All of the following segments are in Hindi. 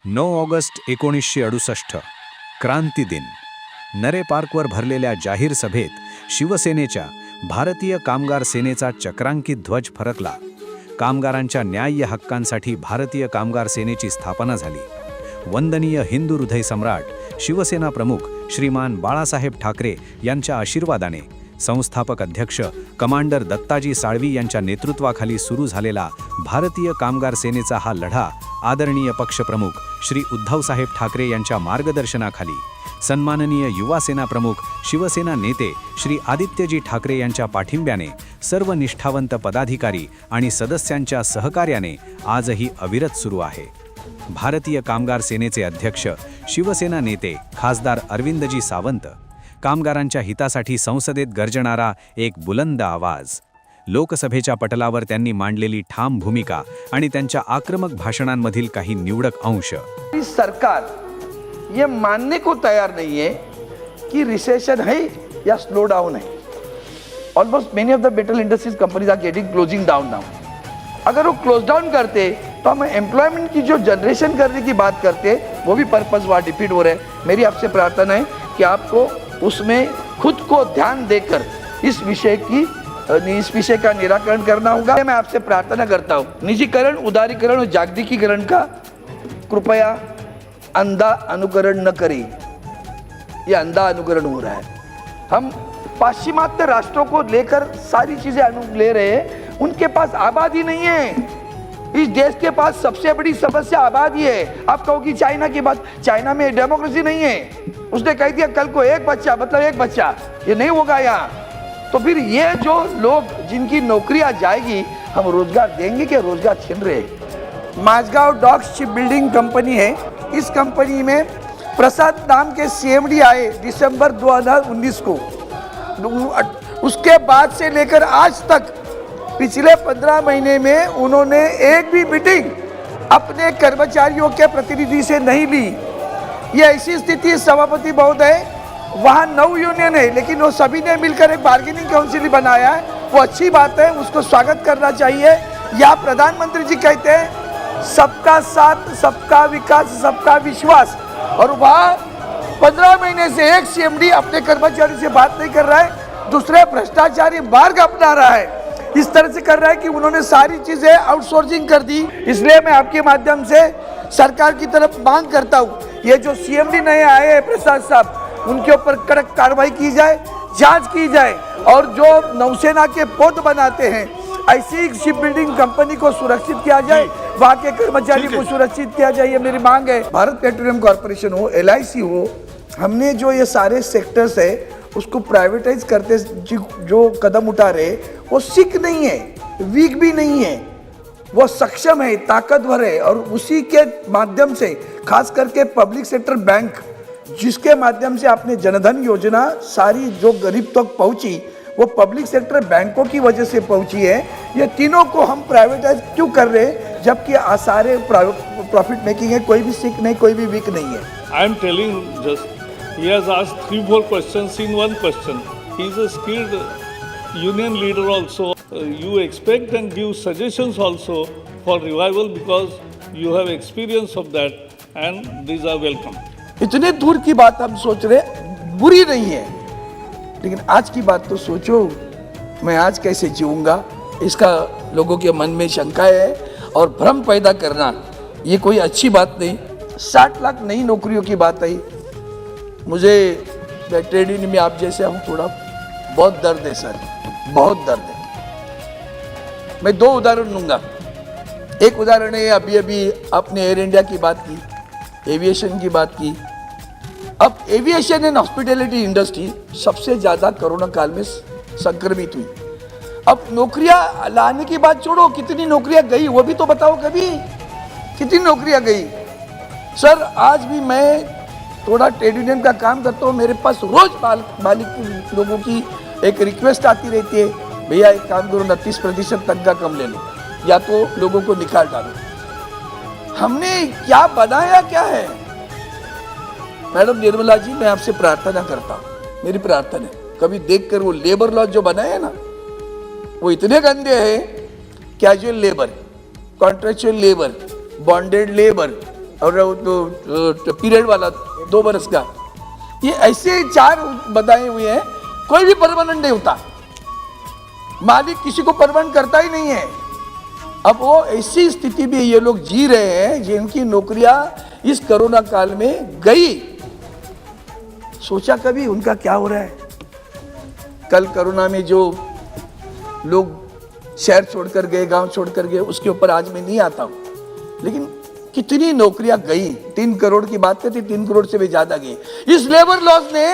9 ऑगस्ट 1968 क्रांती दिन. नरे पार्कवर भरलेल्या जाहीर सभेत शिवसेनेच्या भारतीय कामगार सेनेचा चक्रांकित ध्वज फरकला. कामगारांच्या न्याय्य हक्कांसाठी भारतीय कामगार सेनेची स्थापना झाली. वंदनीय हिंदू हृदय सम्राट शिवसेना प्रमुख श्रीमान बाळासाहेब ठाकरे यांच्या आशीर्वादाने संस्थापक अध्यक्ष कमांडर दत्ताजी साळवी यांच्या नेतृत्वाखाली सुरू झालेला भारतीय कामगार सेनेचा हा लढा आदरणीय पक्षप्रमुख श्री उद्धवसाहेब ठाकरे यांच्या मार्गदर्शनाखाली सन्माननीय युवा सेना प्रमुख शिवसेना नेते श्री आदित्यजी ठाकरे यांच्या पाठिंब्याने सर्व निष्ठावंत पदाधिकारी आणि सदस्यांच्या सहकार्याने आजही अविरत सुरू आहे. भारतीय कामगार सेनेचे अध्यक्ष शिवसेना नेते खासदार अरविंदजी सावंत, कामगारांच्या हितासाठी संसदेत गर्जणारा एक बुलंद आवाज, लोकसभेच्या पटलावर त्यांनी मांडलेली ठाम भूमिका आणि त्यांच्या आक्रमक भाषणांमधील काही निवडक अंश. सरकार ये मानने को तैयार नहीं है कि रिसेशन है या स्लो डाउन है. Almost many of the metal industries companies are getting closing down now. अगर वो क्लोज डाउन करते तो हम एम्प्लॉयमेंट की जो जनरेशन करने की बात करते वो भी पर्पस वहाँ डिफीट हो रहे हैं. मेरी आपसे प्रार्थना है कि आपको उसमें खुद को ध्यान देकर इस विषय का निराकरण करना होगा. मैं आपसे प्रार्थना करता हूँ, निजीकरण, उदारीकरण और जागतिकीकरण का कृपया अंधा अनुकरण न करें. ये अंधा अनुकरण हो रहा है. हम पाश्चिमात्य राष्ट्रों को लेकर सारी चीजें ले रहे हैं. उनके पास आबादी नहीं है. इस देश के पास सबसे बड़ी समस्या आबादी है. आप कहो कि चाइना की बात, चाइना में डेमोक्रेसी नहीं है. उसने कह दिया कल को एक बच्चा मतलब एक बच्चा, ये नहीं होगा यहाँ. तो फिर ये जो लोग जिनकी नौकरियां जाएगी, हम रोजगार देंगे कि रोजगार छीन रहे. Mazagon docks ship building company है. इस कंपनी में प्रसाद नाम के सीएमडी आए दिसंबर 2019 को. उसके बाद से लेकर आज तक पिछले 15 महीने में उन्होंने एक भी मीटिंग अपने कर्मचारियों के प्रतिनिधि से नहीं ली. ये ऐसी स्थिति, सभापति महोदय, वहाँ 9 यूनियन है लेकिन वो सभी ने मिलकर एक बार्गेनिंग काउंसिल बनाया है. वो अच्छी बात है, उसको स्वागत करना चाहिए. या प्रधानमंत्री जी कहते हैं सबका साथ, सबका विकास, सबका विश्वास, और वहाँ 15 महीने से एक सीएमडी अपने कर्मचारी से बात नहीं कर रहा है, दूसरे भ्रष्टाचारी मार्ग अपना रहा है. इस तरह से कर रहा है कि उन्होंने सारी चीजें आउटसोर्सिंग कर दी. इसलिए मैं आपके माध्यम से सरकार की तरफ मांग करता हूँ, ये जो सीएमडी नए आए हैं प्रसाद साहब, उनके ऊपर कड़क कार्रवाई की जाए, जांच की जाए, और जो नौसेना के पोत बनाते हैं ऐसी शिप बिल्डिंग कंपनी को सुरक्षित किया जाए, वहाँ के कर्मचारी को सुरक्षित किया जाए. ये मेरी मांग है. भारत पेट्रोलियम कॉर्पोरेशन हो, LIC हो, हमने जो ये सारे सेक्टर्स है उसको प्राइवेटाइज करते जो कदम उठा रहे, वो सिक नहीं है, वीक भी नहीं है, वो सक्षम है, ताकतवर है. और उसी के माध्यम से खास करके पब्लिक सेक्टर बैंक, जिसके माध्यम से आपने जनधन योजना सारी जो गरीब तक पहुंची, वो पब्लिक सेक्टर बैंकों की वजह से पहुंची है. ये तीनों को हम प्राइवेटाइज क्यों कर रहे हैं जबकि सारे प्रॉफिट मेकिंग है, कोई भी सिक नहीं, कोई भी वीक नहीं है. I am telling just, he has asked 3-4 questions in one question. He is a skilled union leader also. You expect and give suggestions also for revival because you have experience of that, and these are welcome. इतने दूर की बात हम सोच रहे, बुरी नहीं है, लेकिन आज की बात तो सोचो. मैं आज कैसे जीऊंगा, इसका लोगों के मन में शंकाएं है और भ्रम पैदा करना ये कोई अच्छी बात नहीं. 60 लाख नई नौकरियों की बात आई. मुझे ट्रेड यूनियन में आप जैसे हम थोड़ा बहुत दर्द है सर, बहुत दर्द है. मैं 2 उदाहरण दूंगा. एक उदाहरण है, अभी आपने एयर इंडिया की बात की, एविएशन की बात की. अब एविएशन एंड हॉस्पिटैलिटी इंडस्ट्री सबसे ज़्यादा कोरोना काल में संक्रमित हुई. अब नौकरियां लाने की बात छोड़ो, कितनी नौकरियां गई वो भी तो बताओ. कभी कितनी नौकरियां गई सर? आज भी मैं थोड़ा ट्रेड यूनियन का काम करता हूँ, मेरे पास रोज मालिक लोगों की एक रिक्वेस्ट आती रहती है, भैया एक काम करो, 29% तनख्वाह कम ले लो या तो लोगों को निकाल डालो. हमने क्या बनाया क्या है? मैडम निर्मला जी, मैं आपसे प्रार्थना करता हूँ, मेरी प्रार्थना है, कभी देखकर वो लेबर लॉ जो बनाए हैं ना, वो इतने गंदे हैं. Casual labour, contractual labour, bonded labour, और वो तो पीरियड वाला 2 बरस का, ये ऐसे 4 बताए हुए हैं। कोई भी परमानेंट नहीं होता, मालिक किसी को परमानेंट करता ही नहीं है। अब वो ऐसी स्थिति में ये लोग जी रहे हैं जिनकी नौकरियां इस कोरोना काल में गई। सोचा कभी उनका क्या हो रहा है? कल कोरोना में जो लोग शहर छोड़कर गए, गांव छोड़कर गए, उसके ऊपर आज मैं नहीं आता हूं, लेकिन कितनी नौकरियां गई। 3 करोड़ की बात करती, 3 करोड़ से भी ज्यादा गई। इस लेबर लॉस ने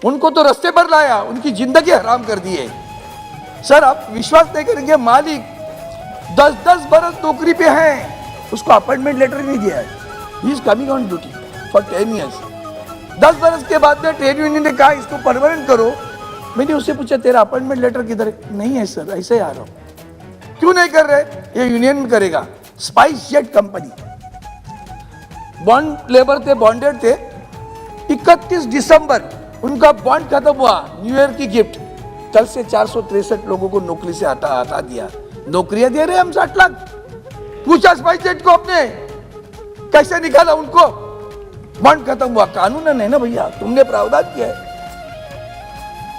उनको तो रास्ते पर लाया, उनकी जिंदगी हराम कर दी है। सर आप विश्वास नहीं करेंगे, मालिक 10-10 बरस नौकरी पे हैं, उसको अपॉइंटमेंट लेटर नहीं दिया है। He is coming on duty for 10 years. 10 बरस के बाद में ट्रेड यूनियन ने कहा इसको परमानेंट करो। मैंने उससे पूछा तेरा अपॉइंटमेंट लेटर किधर है? नहीं है सर, ऐसे ही आ रहा हूं। क्यों नहीं कर रहे? ये यूनियन में करेगा। Spice jet company, bond labour थे, बॉन्डेड थे। 31 दिसंबर उनका बॉन्ड खत्म हुआ, न्यू ईयर की गिफ्ट। कल से 463 लोगों को नौकरी से हटा दिया। नौकरियां दे रहे हैं हम 60 लाख। पूछा स्पाइस जेट को आपने कैसे निकाला उनको? बॉन्ड खत्म हुआ। कानून है ना भैया, तुमने प्रावधान किया है,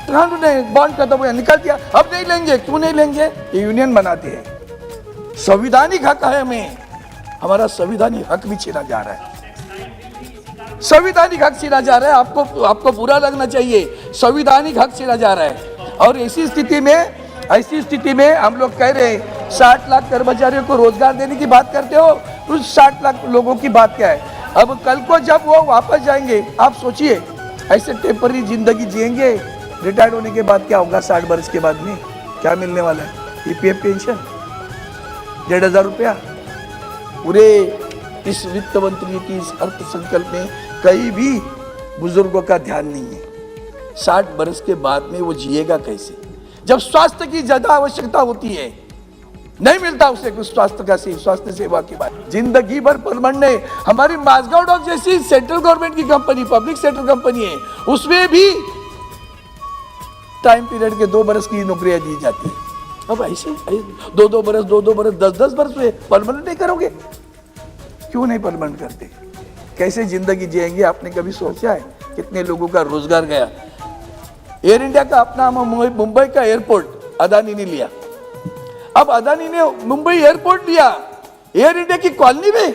कानून है, बॉन्ड खत्म हुआ, निकाल दिया। अब नहीं लेंगे। क्यों नहीं लेंगे? ये यूनियन बनाते हैं। संविधानिक हक है हमें, हमारा संविधानिक हक भी छीना जा रहा है। संविधानिक हक छीना जा रहा है। आपको बुरा लगना चाहिए, संविधानिक हक छीना जा रहा है। और ऐसी स्थिति में हम लोग कह रहे हैं 60 लाख कर्मचारियों को रोजगार देने की बात करते हो, उस 60 लाख लोगों की बात क्या है? अब कल को जब वो वापस जाएंगे, आप सोचिए ऐसे टेम्पररी जिंदगी जिएंगे, रिटायर्ड होने के बाद क्या होगा? 60 वर्ष के बाद में क्या मिलने वाला है? ईपीएफ पेंशन 1,500 रुपया। पूरे इस वित्त मंत्री की इस अर्थ संकल्प में कहीं भी बुजुर्गों का ध्यान नहीं है। 60 वर्ष के बाद में वो जिएगा कैसे, जब स्वास्थ्य की ज्यादा आवश्यकता होती है? नहीं मिलता उसे कुछ स्वास्थ्य सेवा की बात। जिंदगी भर परमानेंट नहीं। हमारी माजगांव डॉक जैसी सेंट्रल गवर्नमेंट की कंपनी, पब्लिक सेक्टर कंपनी है, उसमें भी टाइम पीरियड के 2 बरस की नौकरियां दी जाती है। अब ऐसे 2-2 बरस, 10-10 बरस हुए, परमानेंट नहीं करोगे? क्यों नहीं परमानेंट करते? कैसे जिंदगी जिएंगे? आपने कभी सोचा है कितने लोगों का रोजगार गया? एयर इंडिया का अपना मुंबई का एयरपोर्ट अदानी ने लिया। अब अदानी ने मुंबई एयरपोर्ट लिया, एयर इंडिया की कॉलोनी में,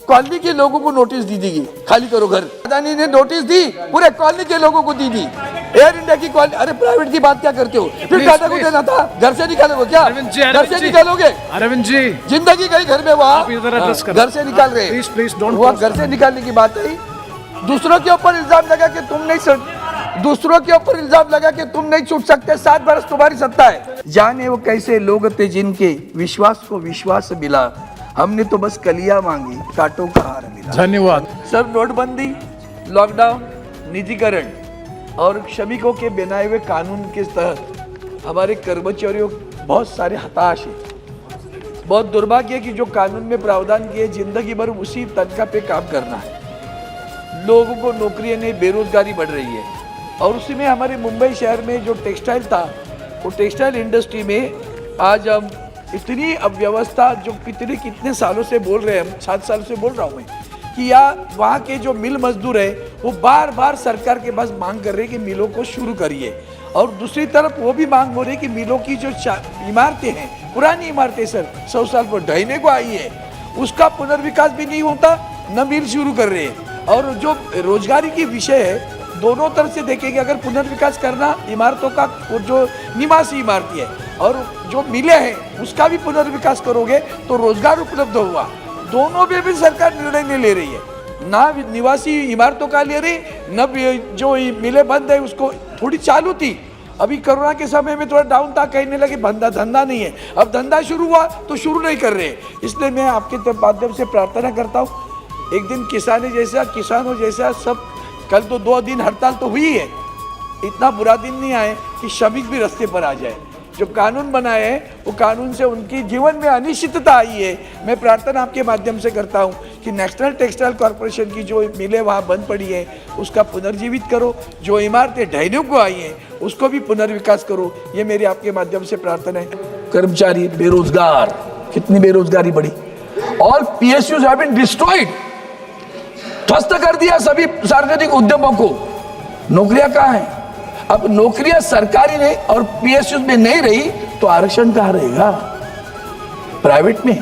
कॉलोनी के लोगों को नोटिस दी थी खाली करो घर। अदानी ने नोटिस दी, पूरे कॉलोनी के लोगों को दी थी। एयर इंडिया की कॉलोनी, अरे प्राइवेट की बात क्या करते हो? फिर टाटा को देना था, घर से निकालोगे क्या? घर से निकालोगे? अरविंद जी, जिंदगी गई घर में, वहाँ घर से निकाल रहे। Please don't. वहाँ घर से निकालने की बात है। दूसरों के ऊपर इल्जाम लगा कि तुम नहीं छूट सकते, 7 बरस तुम्हारी सत्ता है। जाने वो कैसे लोग थे जिनके विश्वास को विश्वास मिला, हमने तो बस कलियां मांगी, कांटों का हार मिला। धन्यवाद सर, नोटबंदी, लॉकडाउन, निजीकरण और श्रमिकों के बनाए हुए कानून के तहत हमारे कर्मचारियों बहुत सारे हताश हैं। बहुत दुर्भाग्य है कि जो कानून में प्रावधान किए, जिंदगी भर उसी तनख्वाह पे काम करना है। लोगों को नौकरियां नहीं, बेरोजगारी बढ़ रही है। और उसी में हमारे मुंबई शहर में जो टेक्सटाइल था, वो टेक्सटाइल इंडस्ट्री में आज हम इतनी अव्यवस्था, जो कितने सालों से बोल रहे हैं हम, 7 साल से बोल रहा हूँ मैं, कि या वहाँ के जो मिल मजदूर है वो बार बार सरकार के पास मांग कर रहे हैं कि मिलों को शुरू करिए। और दूसरी तरफ वो भी मांग हो रही है कि मिलों की जो इमारतें हैं, पुरानी इमारतें सर 100 साल पर ढहने को आई है, उसका पुनर्विकास भी नहीं होता, न मिल शुरू कर रहे हैं। और जो रोजगारी की विषय है, दोनों तरफ से देखेंगे, अगर पुनर्विकास करना इमारतों का, जो निवासी इमारतें है और जो मिले हैं उसका भी पुनर्विकास करोगे तो रोजगार उपलब्ध होगा। दोनों में भी सरकार निर्णय नहीं ले रही है, ना निवासी इमारतों का ले रही, न जो मिले बंद है उसको, थोड़ी चालू थी, अभी कोरोना के समय में थोड़ा डाउन था, कहने लगे धंधा नहीं है। अब धंधा शुरू हुआ तो शुरू नहीं कर रहे। इसलिए मैं आपके माध्यम से प्रार्थना करता हूँ, एक दिन किसानों जैसा सब, कल तो 2 दिन हड़ताल तो हुई है, इतना बुरा दिन नहीं आए कि श्रमिक भी रास्ते पर आ जाए। जो कानून बनाए हैं वो कानून से उनकी जीवन में अनिश्चितता आई है। मैं प्रार्थना आपके माध्यम से करता हूं कि नेशनल टेक्सटाइल कॉरपोरेशन की जो मिलें वहाँ बंद पड़ी है उसका पुनर्जीवित करो, जो इमारतें ढहने को आई हैं उसको भी पुनर्विकास करो। ये मेरी आपके माध्यम से प्रार्थना है। कर्मचारी बेरोजगार, कितनी बेरोजगारी बढ़ी, और PSUs have been destroyed। ध्वस्त कर दिया सभी सार्वजनिक उद्यमों को, नौकरियां कहाँ हैं? अब नौकरियां सरकारी नहीं और पीएसयू में नहीं रही तो आरक्षण कहाँ रहेगा? प्राइवेट में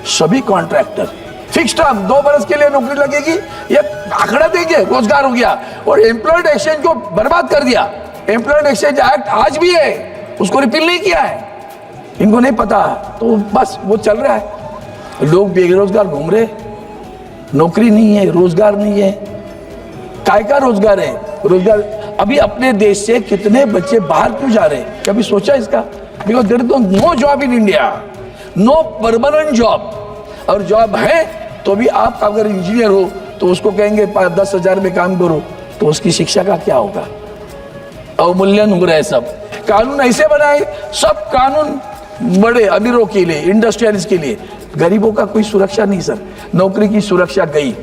सभी कॉन्ट्रैक्टर फिक्स टर्म 2 बरस के लिए नौकरी लगेगी, ये आंकड़ा देंगे, रोजगार हो गया। और एम्प्लॉयड एक्सचेंज को बर्बाद कर दिया। एम्प्लॉयड एक्सचेंज एक्ट आज भी है, उसको रिपील नहीं किया है, इनको नहीं पता, तो बस वो चल रहा है। लोग बेरोजगार घूम रहे, नौकरी नहीं है, रोजगार नहीं है। काय का रोजगार है? रोजगार अभी अपने देश से कितने बच्चे बाहर क्यों जा रहे हैं? कभी सोचा इसका? Because there is no job in India, no permanent job. और जॉब है तो भी आप अगर इंजीनियर हो तो उसको कहेंगे 10,000 में काम करो, तो उसकी शिक्षा का क्या होगा? अवमूल्यन हो रहा है सब। कानून ऐसे बनाए, सब कानून बड़े अमीरों के लिए, इंडस्ट्रियलिस्ट के लिए, गरीबों का कोई सुरक्षा नहीं सर। नौकरी की सुरक्षा गई।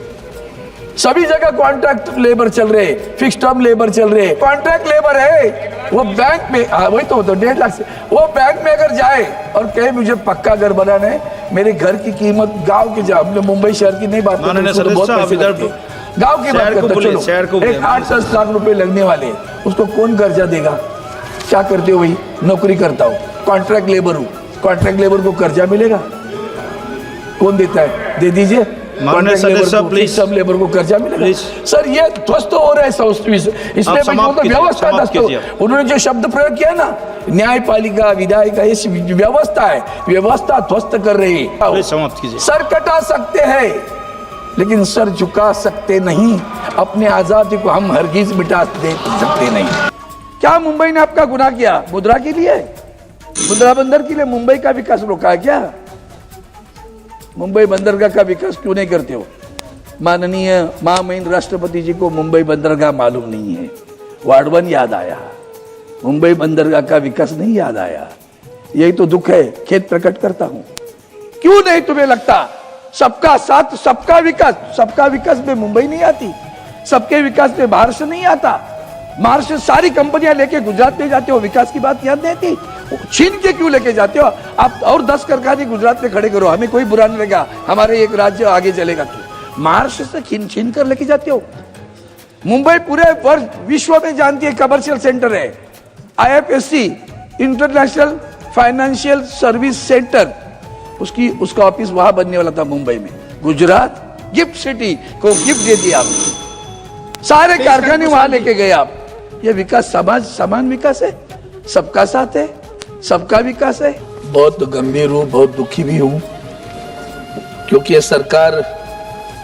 सभी जगह कॉन्ट्रैक्ट लेबर चल रहे, फिक्स टर्म लेबर चल रहे। कॉन्ट्रैक्ट लेबर है वो बैंक में, वही तो 1.5 लाख से वो बैंक में अगर जाए और कहे मुझे पक्का घर बनाना है, मेरे घर की कीमत गांव की, जा मुंबई शहर की नहीं बात करते, गांव की बात करते, चलो एक 8-10 लाख रुपए लगने वाले, उसको कौन कर्जा देगा? क्या करते हो भाई? नौकरी करता हूँ, कॉन्ट्रैक्ट लेबर हूँ, कॉन्ट्रैक्ट लेबर को कर्जा मिलेगा? कौन देता है? दे दीजिए। सब लेबर को कर्जा मिलेगा। सर ये ध्वस्त हो रहा है, इसमें व्यवस्था ध्वस्त। उन्होंने जो शब्द प्रयोग किया ना, न्यायपालिका, विधायिका, ये व्यवस्था है, व्यवस्था ध्वस्त कर रही है। सर कटा सकते हैं लेकिन सर झुका सकते नहीं। अपने आजादी को हम हरगिज मिटा दे सकते नहीं। क्या मुंबई ने आपका गुनाह किया? मुद्रा के लिए, मुद्रा बंदर के लिए मुंबई का विकास रोका है क्या? मुंबई बंदरगाह का विकास क्यों नहीं करते हो? माननीय महामहिम राष्ट्रपति जी को मुंबई बंदरगाह मालूम नहीं है, वार्ड 1 याद आया, मुंबई बंदरगाह का विकास नहीं याद आया। यही तो दुख है, खेद प्रकट करता हूं। क्यों नहीं तुम्हें लगता सबका साथ सबका विकास? सबका विकास में मुंबई नहीं आती, सबके विकास में महाराष्ट्र नहीं आता। महाराष्ट्र सारी कंपनियां लेके गुजरात में जाते हो, विकास की बात याद नहीं आती? छीन के क्यों लेके जाते हो आप? और 10 कारखाने गुजरात में खड़े करो, हमें कोई बुरा नहीं लगेगा, हमारे एक राज्य आगे चलेगा। तो महाराष्ट्र से छीन कर लेके जाते हो। मुंबई पूरे विश्व में जानती है कमर्शियल सेंटर है, IFSC international financial service centre, उसका ऑफिस वहां बनने वाला था मुंबई में। गुजरात गिफ्ट सिटी को गिफ्ट दे दिया आपने, सारे कारखाने वहां लेके गए आप। ये विकास समान विकास है? सबका साथ है, सबका विकास है? बहुत गंभीर हूँ, बहुत दुखी भी हूँ, क्योंकि ये सरकार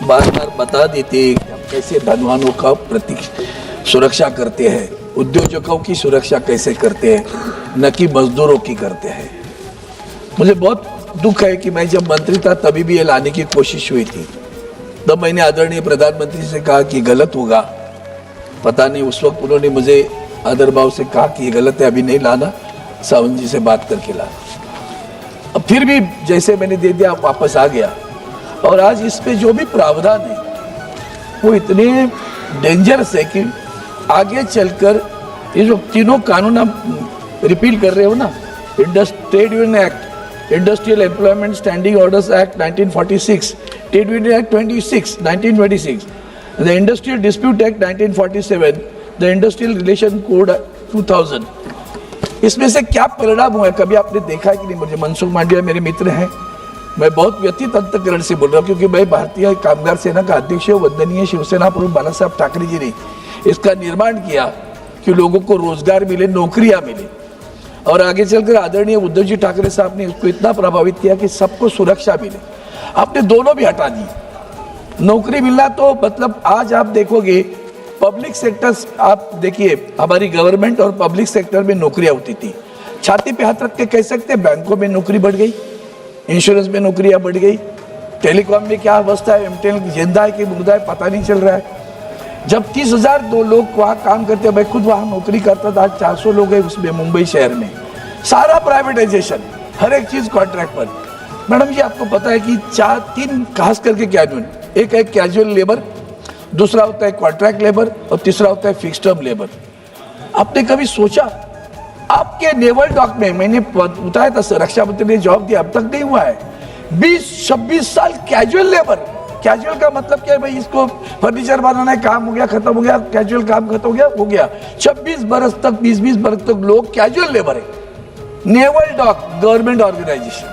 बार बार बता देती है कि हम कैसे धनवानों का प्रति सुरक्षा करते हैं, उद्योजकों की सुरक्षा कैसे करते हैं, न कि मजदूरों की करते हैं। मुझे बहुत दुख है कि मैं जब मंत्री था तभी भी ये लाने की कोशिश हुई थी। तब मैंने आदरणीय प्रधानमंत्री से कहा कि गलत होगा, पता नहीं, उस वक्त उन्होंने मुझे आदर भाव से कहा कि ये गलत है, अभी नहीं लाना, सावंत जी से बात करके लाना। अब फिर भी जैसे मैंने दे दिया, वापस आ गया। और आज इस पे जो भी प्रावधान है वो इतने डेंजरस है कि आगे चलकर ये जो तीनों कानून आप रिपील कर रहे हो ना, trade union act, industrial employment standing orders act 1946, trade union act 1926, the industrial dispute act 1947, the industrial relation code 2000। इसमें से क्या परिणाम हुआ है कभी आपने देखा है कि नहीं? मुझे मनसुख मांडविया मेरे मित्र हैं, मैं बहुत व्यथित अंतकरण से बोल रहा हूँ, क्योंकि मैं भारतीय कामगार सेना का अध्यक्ष हूँ। वंदनीय शिवसेना प्रमुख बाला साहब ठाकरे जी ने इसका निर्माण किया कि लोगों को रोजगार मिले, नौकरियां मिले, और आगे चलकर आदरणीय उद्धव जी ठाकरे साहब ने उसको इतना प्रभावित किया कि सबको सुरक्षा मिले। आपने दोनों भी हटा दी। नौकरी मिलना तो मतलब आज आप देखोगे पब्लिक सेक्टर्स, आप देखिए हमारी गवर्नमेंट और पब्लिक सेक्टर में नौकरियां होती थी, छाती पे हाथ रख के कह सकते हैं बैंकों में नौकरी बढ़ गई, इंश्योरेंस में नौकरियां बढ़ गई, टेलीकॉम में क्या अवस्था है, एमटेल जिंदा है कि मुर्दा है पता नहीं चल रहा है। जब 30,000 दो लोग वहाँ काम करते हैं, मैं खुद वहाँ नौकरी करता था, आज 400 लोग हैं उसमें मुंबई शहर में, सारा प्राइवेटाइजेशन, हर एक चीज कॉन्ट्रैक्ट पर। मैडम जी आपको पता है कि 3 खास करके कैजुअल, एक है कैजुअल लेबर, दूसरा होता है कॉन्ट्रैक्ट लेबर और तीसरा होता है फिक्स टर्म लेबर। आपने कभी सोचा आपके नेवल डॉक में, मैंने बताया था रक्षा मंत्री ने जवाब दिया, अब तक नहीं हुआ है, 20-26 साल कैजुअल लेबर, कैजुअल का मतलब क्या है भाई, इसको फर्नीचर बनाना है, काम हो गया, खत्म हो गया, कैजुअल काम खत्म हो गया। 26 बरस तक, 20-20 बरस तक लोग कैजुअल लेबर है। नेवल डॉक गवर्नमेंट ऑर्गेनाइजेशन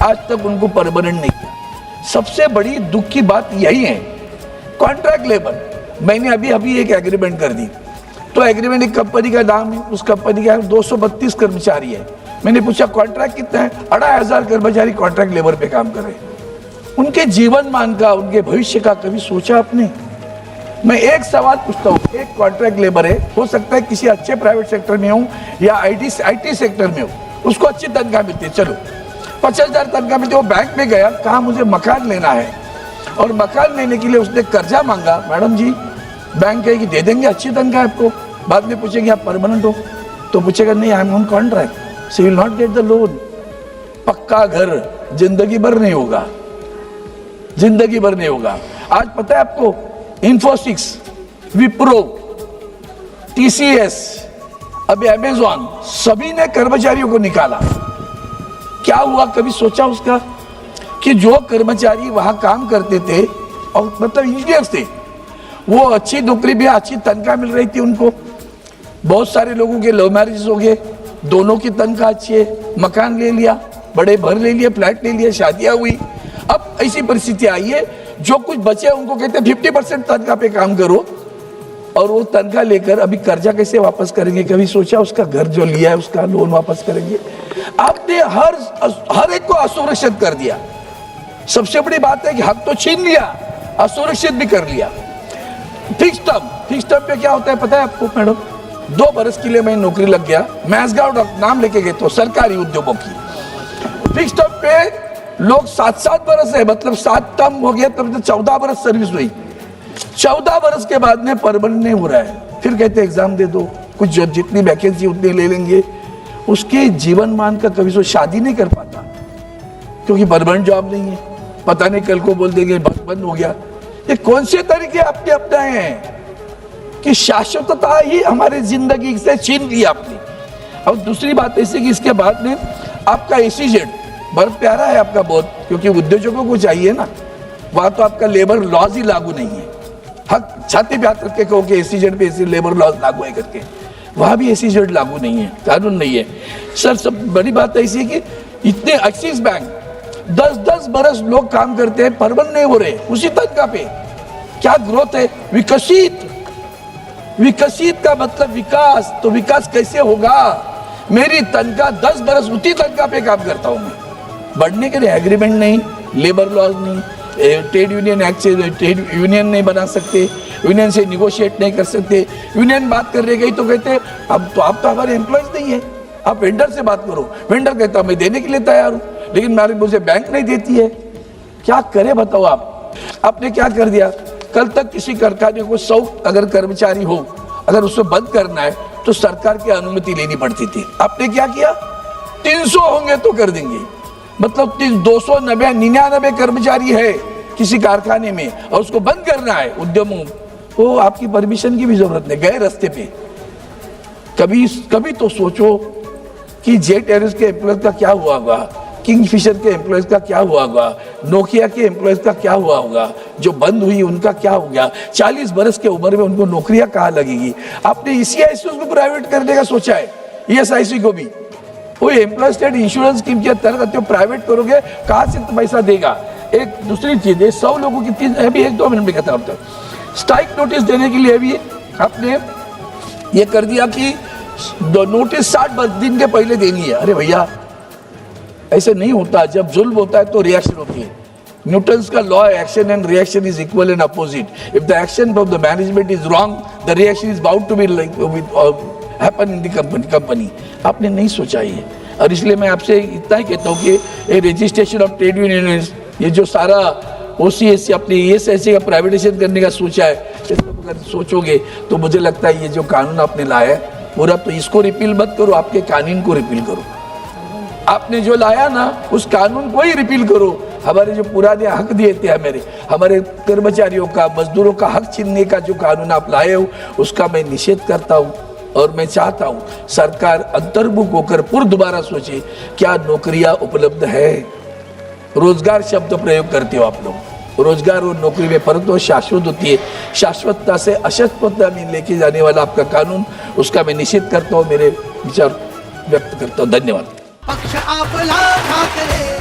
आज तक उनको परमानेंट नहीं किया। सबसे बड़ी दुख की बात यही है। कॉन्ट्रैक्ट लेबर, मैंने अभी एक एग्रीमेंट कर दी, तो एग्रीमेंट एक कंपनी का नाम है, उस कंपनी का 232 कर्मचारी है। मैंने पूछा कॉन्ट्रैक्ट कितना है, 2500 कर्मचारी कॉन्ट्रैक्ट लेबर पे काम कर रहे हैं। उनके जीवन मान का, उनके भविष्य का कभी सोचा आपने? मैं एक सवाल पूछता हूँ, एक कॉन्ट्रैक्ट लेबर है, हो सकता है किसी अच्छे प्राइवेट सेक्टर में हो या आईटी सेक्टर में हो, उसको अच्छी तनख्वाह मिलती है, चलो 50,000 तनख्वाह मिलती है। वो बैंक में गया, कहा मुझे मकान लेना है, और मकान लेने के लिए उसने कर्जा मांगा। मैडम जी, बैंक कहेगी दे देंगे, अच्छी तनख्वाह आपको। बाद में पूछेंगे आप परमानेंट हो, तो पूछेगा नहीं, I am on contract, so will not get the loan. पक्का घर जिंदगी भर नहीं होगा, जिंदगी भर नहीं होगा। आज पता है आपको, इन्फोसिस, विप्रो, टीसीएस, अभी अमेजॉन, सभी ने कर्मचारियों को निकाला। क्या हुआ, कभी सोचा उसका कि जो कर्मचारी वहां काम करते थे और मतलब इंजीनियर्स थे, वो अच्छी नौकरी भी, अच्छी तनख्वाह मिल रही थी उनको। बहुत सारे लोगों के लव मैरिज हो गए, दोनों की तनख्वाह अच्छी है, मकान ले लिया, बड़े भर ले लिया, फ्लैट ले लिया, शादियां हुई। अब ऐसी परिस्थिति आई है, जो कुछ बचे उनको कहते हैं 50% तनख्वाह पे काम करो, और वो तनख्वाह लेकर अभी कर्जा कैसे वापस करेंगे? कभी सोचा उसका घर जो लिया है उसका लोन वापस करेंगे? आपने हर एक को असुरक्षित कर दिया। सबसे बड़ी बात है कि हक तो छीन लिया, असुरक्षित भी कर लिया। फिक्स टर्म पे क्या होता है पता है आपको मैडम? 2 बरस के लिए मैं नौकरी लग गया, मैसगांव नाम लेके गए तो सरकारी उद्योगों की। फिक्स टर्म पे लोग 7-7 बरस है, मतलब 7 टर्म हो गया, तब तो 14 बरस सर्विस हुई। 14 बरस के बाद में परमानेंट नहीं हो रहा है, फिर कहते एग्जाम दे दो, कुछ जितनी वैकेंसी उतनी ले लेंगे। उसके जीवन मान का कभी सो शादी नहीं कर पाता, क्योंकि परमानेंट जॉब नहीं है। पता नहीं कल को बोल देंगे बंद हो गया। ये कौन से तरीके आपने अपनाए हैं कि शाश्वतता ही हमारी जिंदगी से छीन ली आपने। और दूसरी बात ऐसी कि इसके बाद में आपका एसीजेड बहुत प्यारा है आपका बहुत, क्योंकि उद्योजकों को चाहिए ना, वहां तो आपका लेबर लॉज ही लागू नहीं है। हक छाती पे हाथ रख के कहो कि एसीजेड पे ऐसी लेबर लॉज लागू है करके, वहां भी एसीजेड लागू नहीं है, कानून नहीं है। सर सब बड़ी बात ऐसी है कि इतने एक्सिस बैंक 10-10 बरस लोग काम करते हैं, परमानेंट नहीं हो रहे उसी तनख्वाह पे। क्या ग्रोथ है? विकसित का मतलब विकास, तो विकास कैसे होगा? मेरी तनख्वाह 10 बरस उसी तनख्वाह पे काम करता हूं मैं, बढ़ने के लिए एग्रीमेंट नहीं, लेबर लॉज नहीं, ट्रेड यूनियन एक्ट से ट्रेड यूनियन नहीं बना सकते, यूनियन से निगोशिएट नहीं कर सकते। यूनियन बात कर रही गई तो कहते अब तो आप तो हमारे एम्प्लॉयज नहीं है, आप वेंडर से बात करो। वेंडर कहता मैं देने के लिए तैयार हूं, लेकिन मुझे बैंक नहीं देती है। क्या करे बताओ आप? आपने क्या कर दिया? कल तक किसी कारखाने को 100 अगर कर्मचारी हो, अगर उसको बंद करना है तो सरकार की अनुमति लेनी पड़ती थी। आपने क्या किया? 300 होंगे तो कर देंगे, मतलब 299 कर्मचारी है किसी कारखाने में और उसको बंद करना है उद्यमों, तो आपकी परमिशन की भी जरूरत नहीं, गए रास्ते पे। कभी तो सोचो कि जेट एयरवेज के एम्प्लॉयज का क्या हुआ होगा, किंगफिशर के एम्प्लॉयज का क्या हुआ होगा, नोकिया के एम्प्लॉयज का क्या हुआ होगा, जो बंद हुई उनका क्या हो गया? 40 बरस के उम्र में उनको नौकरियां कहाँ लगेगी? आपने ईसीआईसी को प्राइवेट करने का सोचा है, ईएसआईसी को भी। वो एम्प्लॉय स्टेट इंश्योरेंस स्कीम के अंतर्गत प्राइवेट करोगे, कहाँ से पैसा देगा? एक दूसरी चीज है, 100 लोगों की अभी 1-2 मिनट में कहता हूं, स्ट्राइक नोटिस देने के लिए भी आपने ये कर दिया कि नोटिस 60 दिन के पहले देनी है। अरे भैया ऐसे नहीं होता, जब जुल्म होता है तो रिएक्शन होती है। न्यूटन्स का लॉ है, action and reaction is equal and opposite. If the action of the management is wrong, the reaction is bound to be happen in the company. आपने नहीं सोचा ये, और इसलिए मैं आपसे इतना ही कहता हूँ कि रजिस्ट्रेशन ऑफ ट्रेड यूनियन, ये जो सारा ओसीएस अपने ईएसआईसी का प्राइवेटाइजेशन करने का सोचा है, अगर सोचोगे तो मुझे लगता है ये जो कानून आपने लाया है पूरा, तो इसको रिपील मत करो, आपके कानून को रिपील करो। आपने जो लाया ना उस कानून को ही रिपील करो। हमारे जो पुराने हक दिए थे, हमारे कर्मचारियों का, मजदूरों का हक छीनने का जो कानून आप लाए हो, उसका मैं निषेध करता हूँ। और मैं चाहता हूँ सरकार अंतर्मुख होकर पुनः दोबारा सोचे, क्या नौकरियां उपलब्ध है? रोजगार शब्द प्रयोग करते हो आप लोग, रोजगार और नौकरी में परत वो शाश्वत होती है। शाश्वतता से अशाश्वतता में लेके जाने वाला आपका कानून, उसका मैं निषेध करता हूँ, मेरे विचार व्यक्त करता हूँ। धन्यवाद। पक्ष आपला ठाकरे.